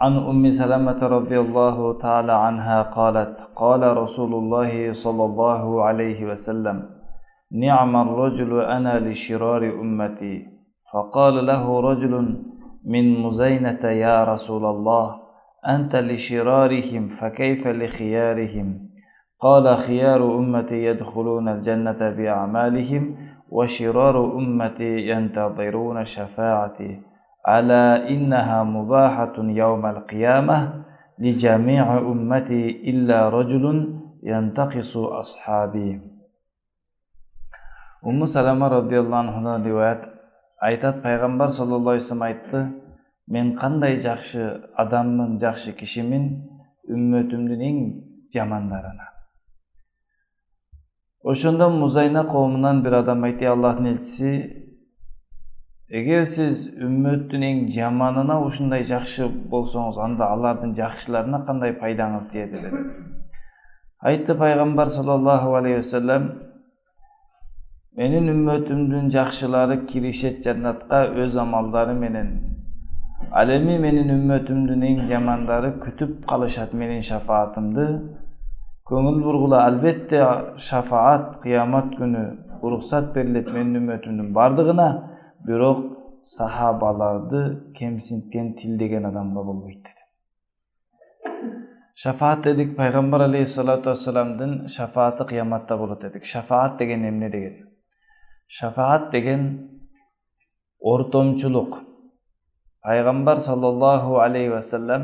عن أم سلمة رضي الله تعالى عنها قالت قال رسول الله صلى الله عليه وسلم نعم الرجل أنا لشرار أمتي فقال له رجل من مزينة يا رسول الله أنت لشرارهم فكيف لخيارهم قال خيار أمتي يدخلون الجنة بأعمالهم وشرار أمتي ينتظرون شفاعتي ألا إنها مباحة يوم القيامة لجميع أمتي إلا رجل ينتقص أصحابي. Ummu Salama radhiyallahu anhadan riwayat aytat, Payg'ambar sallallohu alayhi vasallam aytdi, men qanday yaxshi odamman, yaxshi kishimin, ummatimning eng jamanlarina. O'shanda Muzayna qavmidan bir odam aytdi, Allohning elchisi, agar siz ummatning eng jamanina o'shunday yaxshi bo'lsangiz, anda ularning yaxshilarına qanday foydangiz tiyadi dedi. Aytdi Payg'ambar sallallohu alayhi vasallam, menin ümmetimdin yaxshilari kirishet jannatqa öz amallari menen. Alemi menin ümmetimdin eng jamanlari kütüp qalışat menin şafaatimdi. Көңіл бургула, albatta şafaat qiyomat kuni ruxsat berilet menin ümmetimdin bardığına, biroq sahabalardı kemsintken tildegen adamga bolboyt dedi. Şafaat dedik, Payg'ambar aleyhissalatu vassalamdin şafaati qiyomatda bolat dedik. Şafaat degen emne degen? Şafaat degen ortomçuluk. Payg'ambar sallallahu aleyhi ve sellem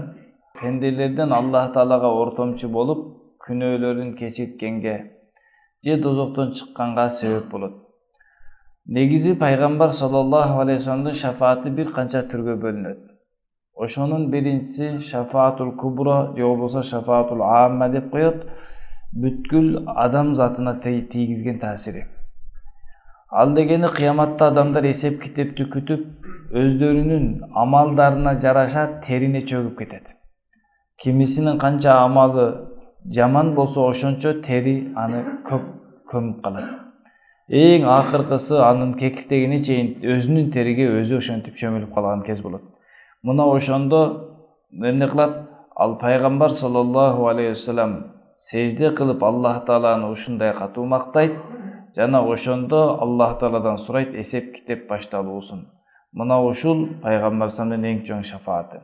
pendelerden Allah Taalaga ortomçu bolup күнөөлөрүн кечирткенге же дозоктон чыкканга себеп болот. Негизи Payg'ambar sallallahu aleyhi ve sellem'in şafaati bir kança türgө bölünөt. Ошонун биринчиси шафаатул кубра же болбосо шафаатул аамма деп коет. Бүткүл адам затына тийгизген таасири. Ал дегени кыяматта адамдар эсеп китепти күтүп, өздөрүнүн амалдарына жараша терине чөгүп кетет. Кимисинин канча амалы жаман болсо ошончо тери аны көп көмүп калат. Эң акыркысы анын кекиртегине чейин өзүнүн териге өзү ошентип чөмүлүп калган кез болот. Мына ошондо эмне кылат? Ал Пайгамбар саллаллаху алейхи вассалам сежде кылып Аллах Тааланы ушундай катуу мактайт жана ошондо Аллах Тааладан сурайт, эсеп китеп башталуусун. Мына ушул Пайгамбар саллаллаху эң чоң шафааты.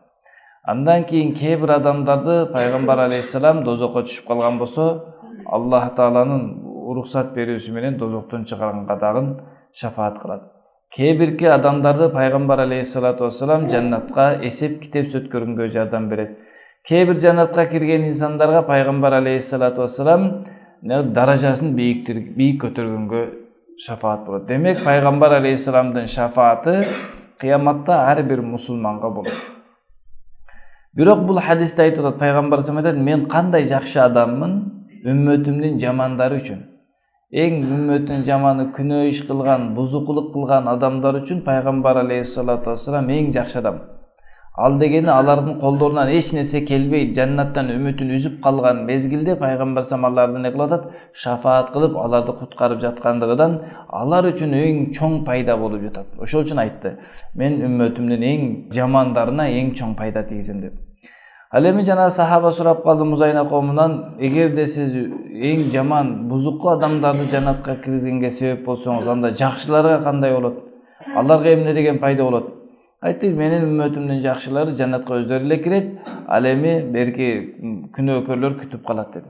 Андан кийин кээ бир адамдарды Пайгамбар алейхиссалам дозокко түшүп калган болсо, Аллах Тааланын уруксат берүүсү менен дозоктон чыгарганга дагы шафаат кылат. Кээ бирки адамдарды Пайгамбар алейхиссалату вассалам жаннатка эсеп китеп сөткөргөнгө жардам берет. Кээ бир жаннатка кирген инсандарга Пайгамбар алейхиссалату вассалам даражасын бийик көтөргөнгө шафаат болот. Демек Пайгамбар алейхиссаламдын шафааты кыяматта ар бир мусулманга болот. Бирок бул хадисте айтылат, Пайгамбар айтат, мен кандай жакшы адаммын үммөтүмдүн жамандары үчүн. Эң үммөтүнүн жаманы күнөө иш кылган, бузукулук кылган адамдар үчүн Пайгамбар алейхиссалату вассалам эң жакшы адам. Ал дегени алардын колдорунан эч нерсе келбей, жаннаттан үмүтүн үзүп калган мезгилде Пайгамбар алардын не кылат? Шафаат кылып, аларды куткарып жаткандыгынан алар үчүн эң чоң пайда болуп жатат. Ошол үчүн айтты, мен үммөтүмдүн эң жамандарына эң чоң пайда тийгизем деп. Ал эми жана сахаба сурап калды Музайна коомунан, эгерде сиз эң жаман, бузуку адамдарды жаннатка киргизгенге себеп болсоңуз, анда жакшыларга кандай болот? Аларга эмне деген пайда болот? Айтты, менин үммөтүмдүн жакшылары жаннатка өздөрү эле кирет, ал эми берки күнөөкөрлөр күтүп калат dedi.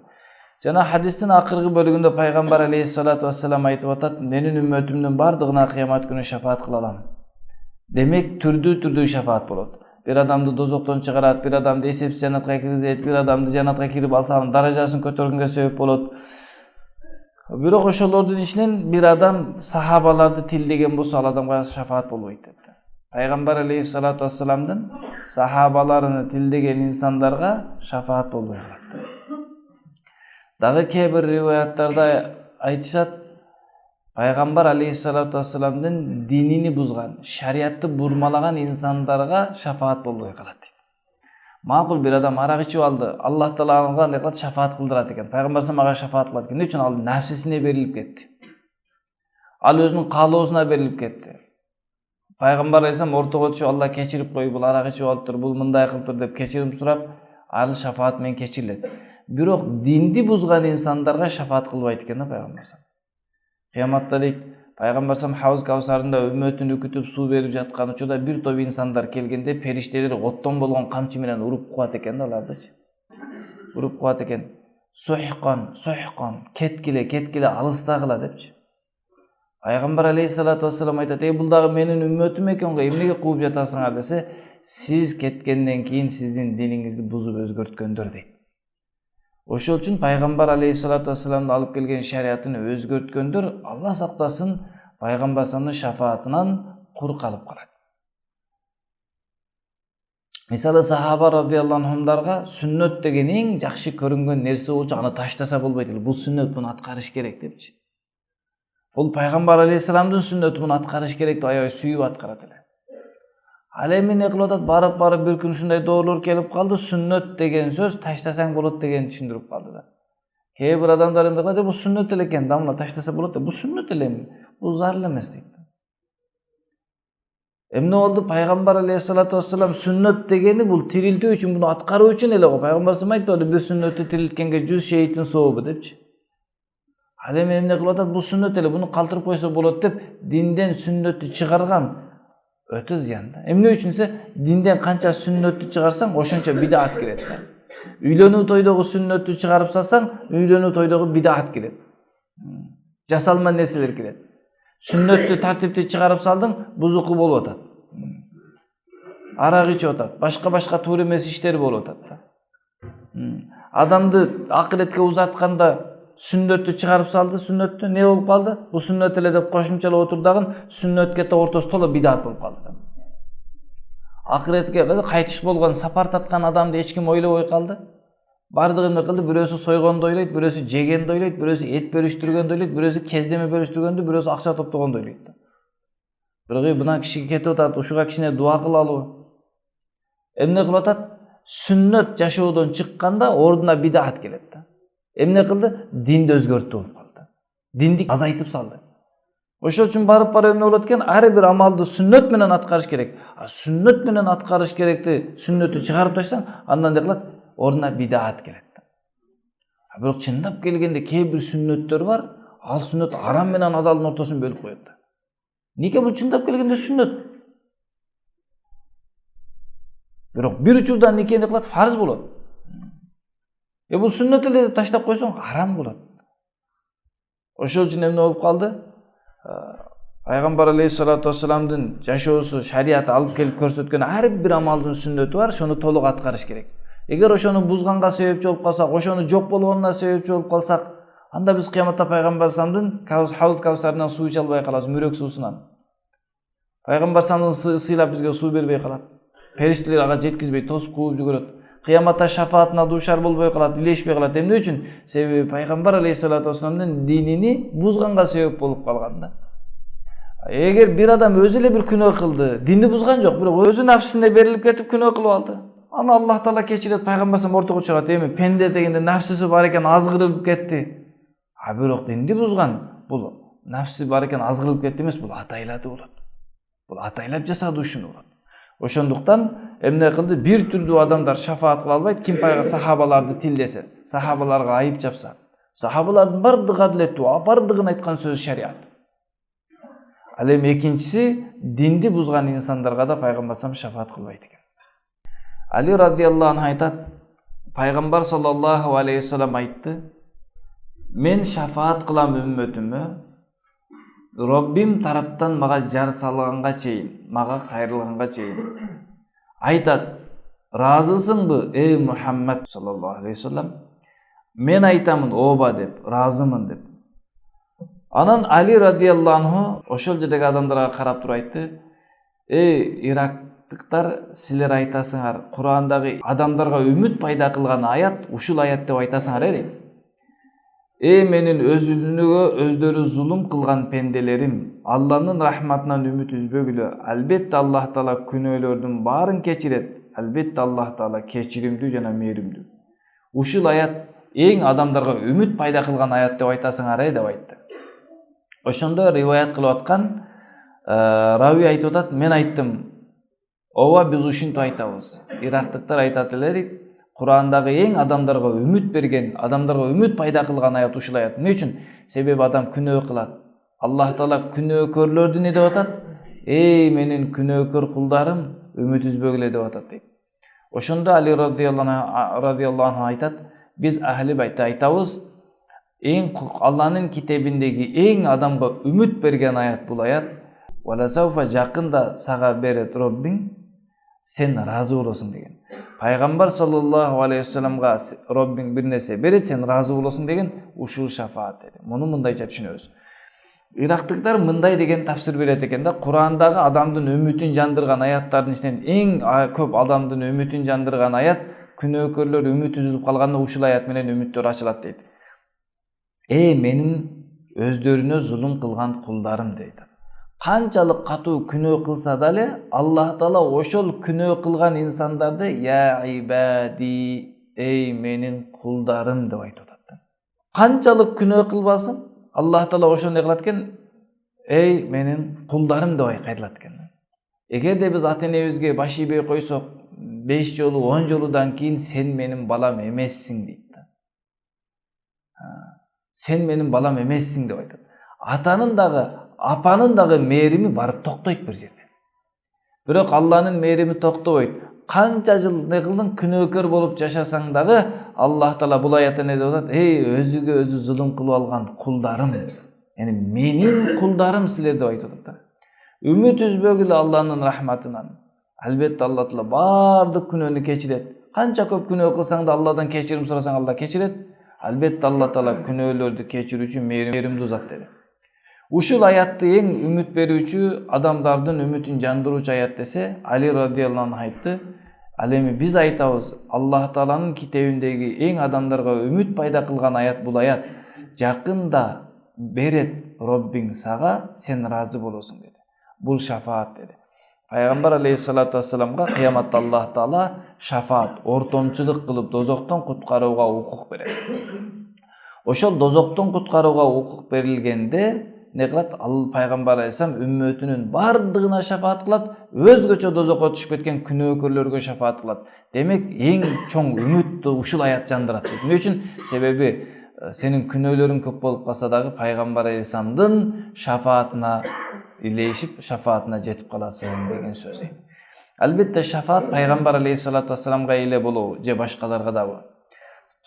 Жана хадистин акыркы бөлүгүндө Пайгамбар алейхиссалату вассалам айтып атат, менин үммөтүмдүн бардыгына кыямат күнү шафаат кыла алам. Демек түрдүү шафаат болот. Bir adamды дозоктон чыгарат, bir adamды эсепсиз жаннатка киргизет, bir adamды жаннатка кирип алса, анын даражасын көтөргөнгө себеп болот. Бирок ошолордун ичинен bir адам сахабаларды тилдеген болсо, ал адамга шафаат болбойт деп. Пайгамбар алейхиссалату вассаламдын сахабаларыны тилдеген инсандарга шафаат болбой калат. Дагы кээ бир риваяттарда айтышат, Пайгамбар алейхиссалату вассаламдын динини бузган, шариятты бурмалаган инсандарга шафаат болбой калат дейт. Макул бир адам арак ичип алды, Аллах Таала ага не кылат? Шафаат кылдырат экен. Пайгамбар ага шафаат кылат экен. Эмне үчүн? Ал нафсисине берилип кетти. Ал өзүнүн каалоосуна берилип кетти. Пайгамбар алейхиссалам ортого түшүп, Алла кечирип кой, бул арак ичип алыптыр, бул мындай кылыптыр деп кечирим сурап, ал шафаат менен кечирилет. Бирок динди бузган инсандарга шафаат кылбайт экен да пайгамбар. Кыяматта дейт, пайгамбар Хауз Каусарында үммөтүн үкүтүп суу берип жаткан учурда бир топ инсандар келгенде периштелер оттон болгон камчы менен уруп куат экен да алардычы. Уруп куат экен. Сухкон, кеткиле, алыстагыла депчи. Пайгамбар алейхиссалату вассалам айтат: "Бул дагы менин үммөтүм экен го, эмнеге кууп жатасыңар?" десе, "Сиз кеткенден кийин сиздин диниңизди бузуп өзгөрткөндөр" дейт. Ошол үчүн пайгамбар алейхиссалату вассаламдын алып келген шариатын өзгөрткөндөр, Алла сактасын, пайгамбардын шафаатынан кур калып калат. Мисалы сахаба радиаллаху анхумдарга сүннөт деген эң жакшы көрүнгөн нерсе болчу, аны таштаса болбойт эле. Бул сүннөт, муну аткарыш керек депчи. Бул пайгамбар алейхиссаламдын сүннөтү, муну аткарыш керек деп аябай сүйүп аткарат эле. Ал эми эмне кылып атат? Барып бир күн ушундай доорлор келип калды, сүннөт деген сөз таштасаң болот деген түшүндүрүп калды да. Кээ бир адамдар эмне кылат? Бул сүннөт эле экен, дамла таштаса болот деп. Бул сүннөт эле, бул зарыл эмес дейт. Эмне болду? Пайгамбар алейхиссалату вассалам сүннөт дегени бул тирилтүү үчүн, буну аткаруу үчүн эле го. Пайгамбар айтты, бир сүннөттү тирилткенге 100 шейиттин сообу депчи. Ал эми эмне кылып атат? Бул сүннөт эле, буну калтырып койсо болот деп динден сүннөттү чыгарган өтө зыян да. Эмне үчүнсө, динден канча сүннөттү чыгарсаң, ошончо бидаат кирет да. Үйлөнүү тойдогу сүннөттү чыгарып салсаң, үйлөнүү тойдогу бидаат кирет. Жасалма нерселер кирет. Сүннөттү тартипти чыгарып салдың, бузуку болуп атат. Арак ичип атат, башка туура эмес иштер болуп атат да. Адамды акыретке узатканда сүннөттү чыгарып салды, сүннөттү не болуп калды? Бул сүннөт эле деп кошумчалап отурдагын сүннөткө ортосу толо бидаат болуп калды. Акыретке кайтыш болгон, сапар таткан адамды эч ким ойлобой калды. Бардыгы эмне кылды? Бирөөсү сойгонду ойлойт, бирөөсү жегенди ойлойт, бирөөсү эт бөлүштүргөндү ойлойт, бирөөсү кездеме бөлүштүргөндү, бирөөсү акча топтогонду ойлойт. Бирок мына киши кетип атат, ушуга кичине дуа кылалы. Эмне кылып атат? Сүннөт жашоодон чыкканда ордуна бидаат келет да. Эмне кылды? Динди өзгөртүп болуп калды. Динди азайтып салды. Ошол үчүн барып эмне болот экен? Ар бир амалды сүннөт менен аткарыш керек. Сүннөт менен аткарыш керекти сүннөттү чыгарып таштасаң, андан эмне кылат? Ордуна бидаат келет. Бирок чындап келгенде кээ бир сүннөттөр бар, ал сүннөт арам менен адалдын ортосун бөлүп коет. Неге бул чындап келгенде сүннөт? Бирок бир учурда неке эмне кылат? Фарз болот. Бул сүннөт эле таштап койсоң, арам болот. Ошол үчүн эмне болуп калды? Пайгамбар алейхиссалату вассаламдын жашоосу, шариаты алып келип көрсөткөн ар бир амалдын сүннөтү бар, ошону толук аткарыш керек. Эгер ошону бузганга себепчи болуп калсак, ошону жок болгонуна себепчи болуп калсак, анда биз кыяматта пайгамбар саламдын Хауз Каусарынан суу иче албай калабыз, мүрөк суусунан. Пайгамбар саламдын сыйлап бизге суу бербей калат. Периштелер ага жеткизбей тосуп кууп жүгүрөт. Кыяматта шафаатына дуушар болбой калат, илешпей калат. Эмне үчүн? Себеби пайгамбар алейхиссалату вассаламдын динини бузганга себеп болуп калган да. Эгер бир адам өзү эле бир күнөө кылды, динди бузган жок, бирок өзү нафсисине берилип кетип күнөө кылып алды. Аны Аллах Таала кечирет, пайгамбар салам ортого чыгат. Эми пенде дегенде нафсиси бар экен, азгырылып кетти. Бирок динди бузган, бул нафси бар экен, азгырылып кетти эмес, бул атайлады болот. Бул атайлап жасады ушуну болот. Ошондуктан эмне кылды? Бир түрдүү адамдар шафаат кыла албайт. Ким сахабаларды тилдесе, сахабаларга айып жапса, сахабалардын бардыгы адилеттүү, бардыгын айткан сөз шариат. Ал эми экинчиси, динди бузган инсандарга да пайгамбар салам шафаат кылбайт экен. Али радиаллаху анху айтат, пайгамбар саллаллаху алейхи вассалам айтты: "Мен шафаат кылам үммөтүмө, Роббим тараптан мага жар салганга чейин, мага кайрылганга чейин." Айтат: "Разысыңбы, эй Мухаммад саллаллаху алейхи вассалам?" Мен айтамын: "Ооба" деп, "Разымын" деп. Анан Али радиаллаху анху ошол жердеги адамдарга карап туруп айтты: "Эй ирактыктар, силер айтасыңар, Курандагы адамдарга үмүт пайда кылган аят ушул аят деп айтасыңар дейт. Эй менин өздөрү зулум кылган пенделерим, Алланын рахматынан үмүт үзбөгүлө. Албетте Аллах Таала күнөөлөрдүн баарын кечирет. Албетте Аллах Таала кечиримдүү жана мээримдүү. Ушул аят эң адамдарга үмүт пайда кылган аят деп айтасыңар деп айтты. Ошондо риваят кылып аткан Рави айтып атат, мен айттым, ооба биз ушинтип айтабыз. Ирактыктар айтат элер, Курандагы эң адамдарга үмүт берген, адамдарга үмүт пайда кылган аят ушул аят. Эмне үчүн? Себеби адам күнөө кылат. Аллах Таала күнөөкөрлөрдү эмне деп атат? Эй менин күнөөкөр кулдарым, үмүт үзбөгүлө деп атат дейт. Ошондо Али радиаллаху анху айтат, биз ахли байтта айтабыз, эң Алланын китебиндеги эң адамга үмүт берген аят бул аят. Валасауфа жакында сага берет Роббиң, сен разы болосуң деген. Пайгамбар саллаллаху алейхи вассаламга Роббиң бир нерсе берет, сен разы болосуң деген ушул шафаат деди. Муну мындайча түшүнөбүз. Ирактыктар мындай деген тафсир берет экен да, Курандагы адамдын үмүтүн жандырган аяттардын ичинен эң көп адамдын үмүтүн жандырган аят, күнөөкөрлөр үмүт үзүлүп калганда ушул аят менен үмүттөр ачылат дейт. Менин өздөрүнө зулум кылган кулдарым дейт. Канчалык катуу күнөө кылса дагы Аллах Таала ошол күнөө кылган инсандарды я ибади, эй менин кулдарым деп айтып атат. Канчалык күнөө кылбасын, Аллах Таала ошону не кылат экен? Эй менин кулдарым деп кайталат экен. Эгерде биз ата энебизге баш ийбей койсок, 5 жолу 10 жолудан кийин сен менин балам эмессиң дейт. Сен менин балам эмессиң деп айтат. Атанын дагы, апанын дагы мээрими барып токтойт бир жерде. Бирок Алланын мээрими токтобойт. Канча жыл не кылдың, күнөөкөр болуп жашасаң дагы, Аллах Таала бул аятта не деп атат? Эй өзүгө өзү зулум кылып алган кулдарым, яни менин кулдарым силер деп айтып атат. Үмүт үзбөгүлө Алланын рахматынан. Албетте Алла Таала бардык күнөөнү кечирет. Канча көп күнөө кылсаң да Алладан кечирим сурасаң Алла кечирет. Албетте Алла Таала күнөөлөрдү кечирүүчү мээримдүү зат dedi. Ушул аятты эң үмүт берүүчү, адамдардын үмүтүн жандыруучу аят десе, Али радиаллаху анху айтты. Ал эми биз айтабыз, Аллах Тааланын китебиндеги эң адамдарга үмүт пайда кылган аят бул аят. Жакында берет Роббиң сага, сен разы болосуң деди. Бул шафаат деди. Пайгамбар алейхиссалату вассаламга кыяматта Аллах Таала шафаат, ортомчулук кылып дозоктон куткарууга укук берет. Ошол дозоктон куткарууга укук берилгенде не кылат? Ал пайгамбар алейхиссалам үммөтүнүн бардыгына шафаат кылат, өзгөчө дозокко түшүп кеткен күнөөкөрлөргө шафаат кылат. Демек эң чоң үмүттү ушул аят жандырат. Эмне үчүн? Себеби сенин күнөөлөрүң көп болуп калса дагы пайгамбар алейхиссаламдын шафаатына илейшип, шафаатына жетип каласың деген сөз. Албетте шафаат пайгамбар алейхиссалату вассаламга эле болобу, же башкаларга дабы.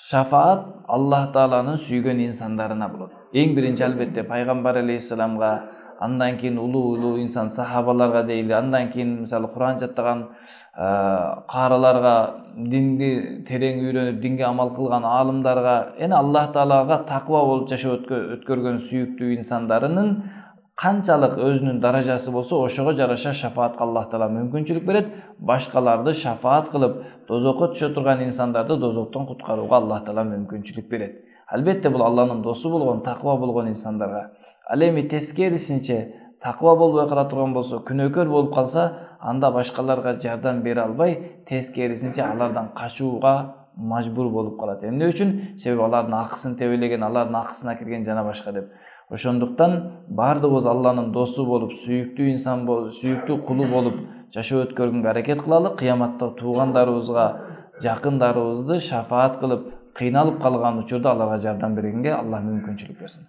Шафаат Аллах Тааланын сүйгөн инсандарына болот. Эң биринчи албетте пайгамбар алейхиссаламга, андан кийин улуу инсан сахабаларга дейли, андан кийин мисалы Куран жаттаган карыларга, динди терең үйрөнүп, динге амал кылган аалымдарга, эне Аллах Таалага таква болуп жашап өткөргөн сүйүктүү инсандарынын канчалык өзүнүн даражасы болсо, ошого жараша шафаатка Аллах Таала мүмкүнчүлүк берет. Башкаларды шафаат кылып, дозокко түшө турган инсандарды дозоктон куткарууга Аллах Таала мүмкүнчүлүк берет. Албетте бул Алланын досу болгон, таква болгон инсандарга. Ал эми тескерисинче таква болбой кала турган болсо, күнөөкөр болуп калса, анда башкаларга жардам бере албай, тескерисинче алардан качууга мажбур болуп калат. Эмне үчүн? Себеби алардын акысын тебелеген, алардын акысына кирген жана башка деп. Ошондуктан бардыгыбыз Алланын досу болуп, сүйүктүү инсан болуп, сүйүктүү кулу болуп жашоо өткөргөнгө аракет кылалы. Кыяматта туугандарыбызга, жакындарыбызды шафаат кылып, кыйналып калган учурда аларга жардам бергенге Алла мүмкүнчүлүк берсин.